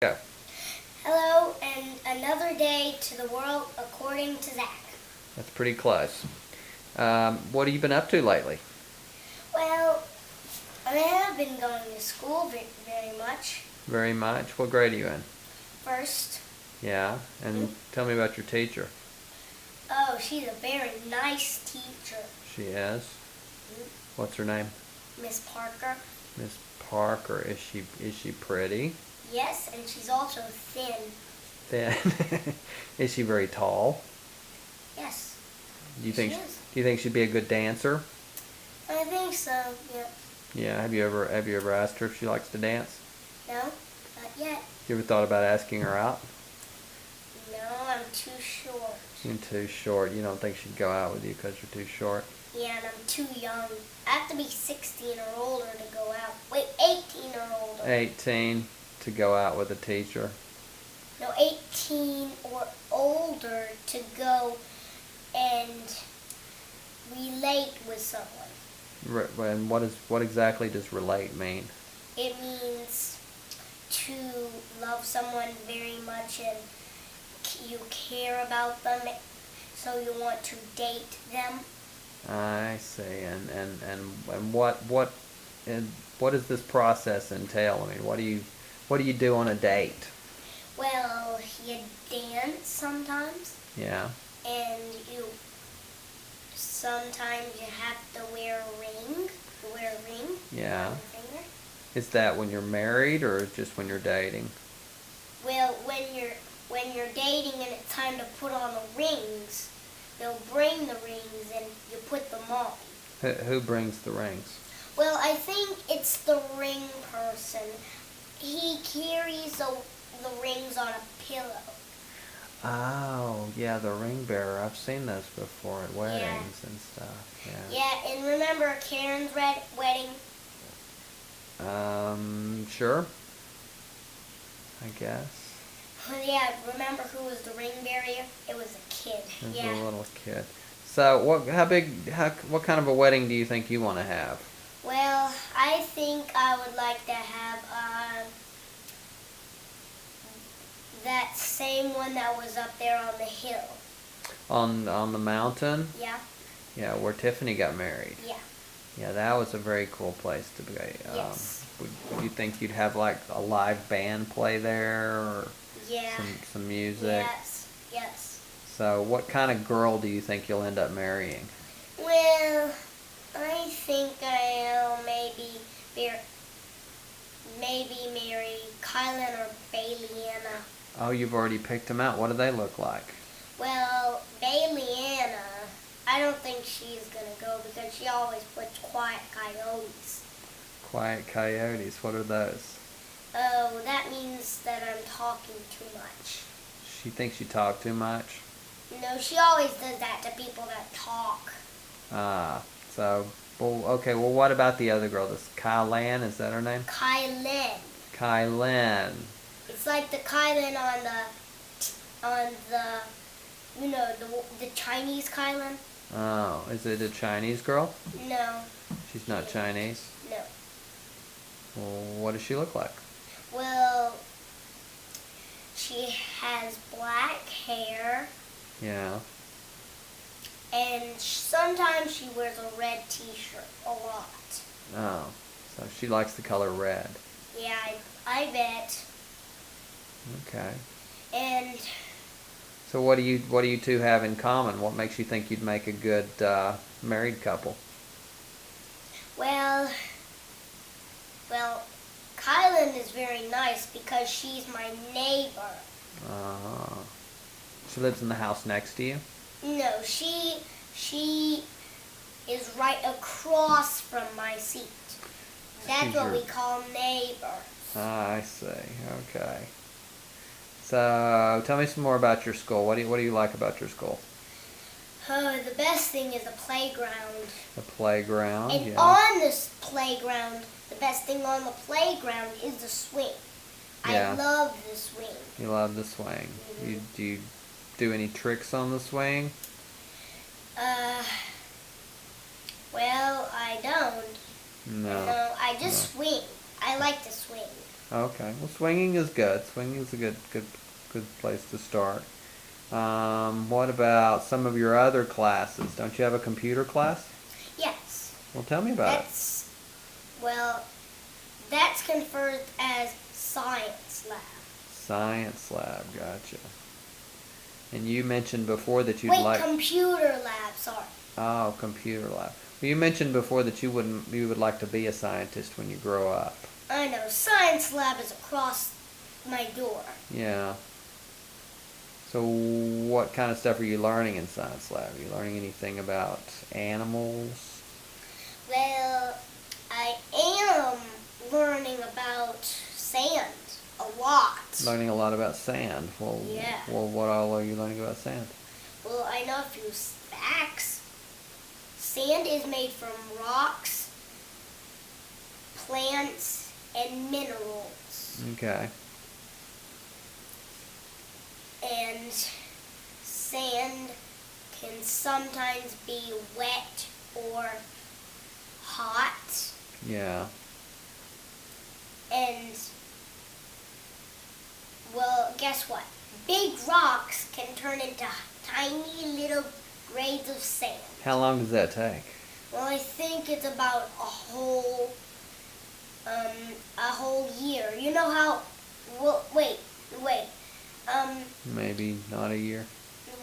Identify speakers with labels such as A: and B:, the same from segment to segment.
A: Go.
B: Hello, and another day to the world according to Zach.
A: That's pretty close. What have you been up to lately?
B: Well, I have been going to school very much.
A: Very much. What grade are you in?
B: First,
A: Yeah. And tell me about your teacher.
B: oh, she's a very nice teacher.
A: She is. What's her name?
B: Miss Parker.
A: Miss Parker. Is she pretty?
B: Yes, and she's also thin.
A: Thin. Is she very tall?
B: Yes,
A: Do you
B: she
A: think
B: is.
A: do you think she'd be a good dancer?
B: I think so, yeah.
A: Yeah. Have you ever asked her if she likes to dance?
B: No, not yet.
A: You ever thought about asking her out?
B: No, I'm too short.
A: You're too short. You don't think she'd go out with you because you're too short?
B: Yeah, and I'm too young. I have to be 16 or older to go out. Wait, 18 or older.
A: 18 to go out with a teacher.
B: No, 18 or older to go and relate with someone.
A: And what exactly does relate mean?
B: It means to love someone very much and you care about them, so you want to date them.
A: I see. And what does this process entail? I mean, what do you do on a date?
B: Well, you dance sometimes,
A: Yeah.
B: and sometimes you have to wear a ring. You wear a ring
A: Yeah.
B: on your finger.
A: Is that when you're married or just when you're dating?
B: Well, when you're dating and it's time to put on the rings, they'll bring the rings and you put them on.
A: Who brings the rings?
B: Well, I think it's the ring person. He carries the rings on a pillow.
A: Oh, yeah, the ring bearer. I've seen those before at weddings and stuff. Yeah.
B: Yeah, and remember Karen's wedding?
A: Sure. I guess.
B: Yeah, remember who was the ring bearer? It was a kid.
A: As
B: Yeah.
A: a little kid. So, what kind of a wedding do you think you want to have?
B: Well, I think I would like to have that same one that was up there on the hill.
A: On the mountain?
B: Yeah.
A: Yeah, where Tiffany got married.
B: Yeah.
A: Yeah, that was a very cool place to be.
B: Yes.
A: Would you think you'd have like a live band play there or
B: Yeah.
A: some music?
B: Yes. Yes.
A: So, what kind of girl do you think you'll end up marrying?
B: Well, I think I'll maybe marry Kylan or Baileyana.
A: Oh, you've already picked them out. What do they look like?
B: Well, Baileyana, I don't think she's gonna go because she always puts quiet coyotes.
A: Quiet coyotes. What are those?
B: Oh, that means that I'm talking too much.
A: She thinks you talk too much.
B: No, she always does that to people that talk.
A: Ah, so, well, okay, well, what about the other girl? This Kylan, is that her name?
B: Kylan.
A: Kylan.
B: It's like the Kylan on the the Chinese Kylan.
A: Oh, is it a Chinese girl?
B: No,
A: She's not Chinese.
B: no.
A: Well, what does she look like?
B: Well, she has black hair,
A: Yeah.
B: and sometimes she wears a red T-shirt a lot.
A: Oh, so she likes the color red.
B: Yeah, I bet.
A: Okay.
B: And
A: So what do you two have in common? What makes you think you'd make a good married couple?
B: well, Kylan is very nice because she's my neighbor.
A: Uh, she lives in the house next to you?
B: No, she is right across from my seat. That's
A: She's
B: what
A: your-
B: we call neighbor.
A: Ah, I see. Okay. So tell me some more about your school. What do you like about your school?
B: Oh, the best thing is the playground.
A: The playground.
B: And
A: Yeah.
B: on this playground, the best thing on the playground is the swing.
A: Yeah.
B: I love the swing.
A: You love the swing. Do you do any tricks on the swing?
B: Well, I don't.
A: No.
B: No, I
A: No.
B: just swing. I like to swing.
A: Okay. Well, swinging is good. Swinging is a good place to start. What about some of your other classes? Don't you have a computer class?
B: Yes.
A: Well, tell me about it.
B: Well, that's conferred as science lab.
A: Science lab, gotcha. And you mentioned before that you'd
B: Wait,
A: like.
B: computer lab, sorry.
A: Oh, computer lab. Well, you mentioned before that you would like to be a scientist when you grow up.
B: I know, science lab is across my door.
A: Yeah. So what kind of stuff are you learning in science lab? Are you learning anything about animals?
B: Well, I am learning about sand a lot.
A: Learning a lot about sand. Well,
B: Yeah.
A: well, what all are you learning about sand?
B: Well, I know a few facts. Sand is made from rocks, plants, and minerals.
A: Okay.
B: And sand can sometimes be wet or hot.
A: Yeah.
B: And, well, guess what? Big rocks can turn into tiny little grains of sand.
A: How long does that take?
B: Well, I think it's about a whole year. You know how? Well, wait.
A: Maybe not a year.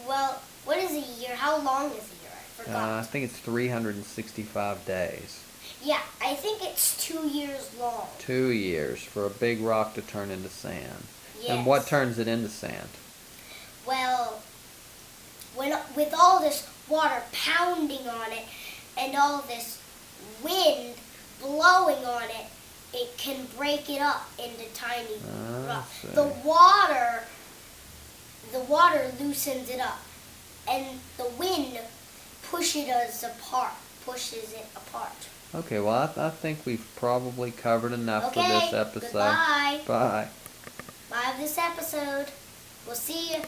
B: Well, what is a year? How long is a year? I forgot.
A: I think it's 365 days.
B: Yeah, I think it's 2 years long.
A: 2 years for a big rock to turn into sand.
B: Yes.
A: And what turns it into sand?
B: Well, with all this water pounding on it and all this wind blowing on it, it can break it up into tiny rocks.
A: see.
B: The water loosens it up, and the wind pushes it apart.
A: Okay, well, I think we've probably covered enough for
B: Okay,
A: this episode.
B: goodbye.
A: Bye.
B: Bye of this episode. We'll see you.